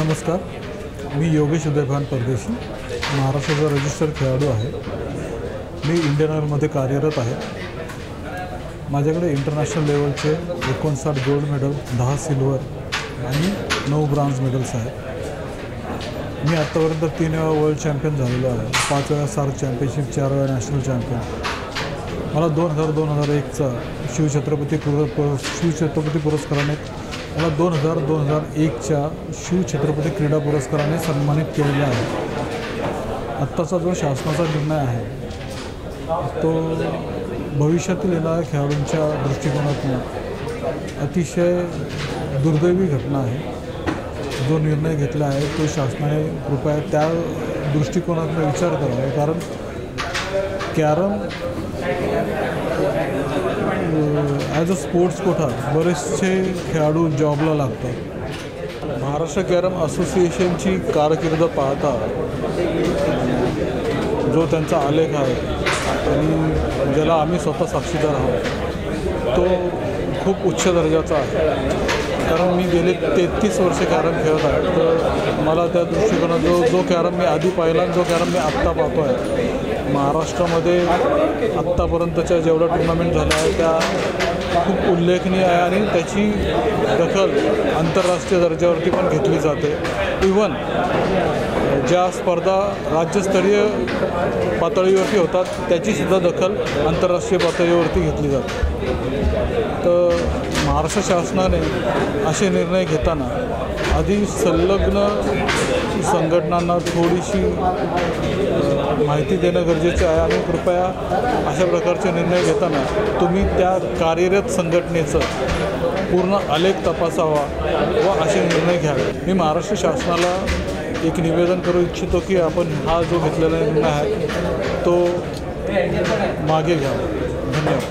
नमस्कार, मी योगेश उदयभान परदेशी, महाराष्ट्राचा रजिस्टर्ड खेळाडू आहे। मी इंडियन ऑइलमध्ये कार्यरत आहे। माझ्याकडे इंटरनॅशनल लेवलचे 59 गोल्ड मेडल, 10 सिल्वर आणि 9 ब्रॉन्झ मेडल्स आहेत। मी आत्तापर्यंत 3 वेळा वर्ल्ड चॅम्पियन झालेलो आहे, 5 वेळा सार्क चॅम्पियनशिप, 4 वेळा नॅशनल चॅम्पियन। मला 2000-2001चा शिवछत्रपती पुरस्काराने मला 2000-2001च्या शिवछत्रपती क्रीडा पुरस्काराने सन्मानित केलेले आहे। आत्ताचा जो शासनाचा निर्णय आहे तो भविष्यातील येणाऱ्या खेळाडूंच्या दृष्टिकोनातून अतिशय दुर्दैवी घटना आहे। जो निर्णय घेतला आहे तो शासनाने कृपया त्या दृष्टिकोनातून विचार करावा, कारण carrom as a sports quota बरेचसे खेळाडू जॉबला लागतात। महाराष्ट्र कॅरम असोसिएशनची कारकीर्द पाहता जो त्यांचा आलेख आहे आणि ज्याला आम्ही स्वतः साक्षीदार आहोत तो खूप उच्च दर्जाचा आहे। कारण मी गेले 33 वर्षे कॅरम खेळत आहे, तर मला त्या दृष्टिकोनात जो कॅरम मी आधी पाहिला आणि जो कॅरम मी आत्ता पाहतो आहे, महाराष्ट्रामध्ये आत्तापर्यंतच्या जेवढ्या टुर्नामेंट झाल्या आहेत त्या खूप उल्लेखनीय आहे आणि त्याची दखल आंतरराष्ट्रीय दर्जावरती पण घेतली जाते। इव्हन ज्या स्पर्धा राज्यस्तरीय पातळीवरती होतात त्याचीसुद्धा दखल आंतरराष्ट्रीय पातळीवरती घेतली जाते। तर महाराष्ट्र शासनाने असे निर्णय घेताना आधी संलग्न संघटनांना थोडीशी माहिती देणं गरजेचं आहे आणि कृपया अशा प्रकारचे निर्णय घेताना तुम्ही त्या कार्यरत संघटनेचं पूर्ण आलेख तपासावा व असे निर्णय घ्यावे। मी महाराष्ट्र शासनाला एक निवेदन करू इच्छितो की आपण हा जो घेतलेला निर्णय आहे तो मागे घ्यावा। धन्यवाद।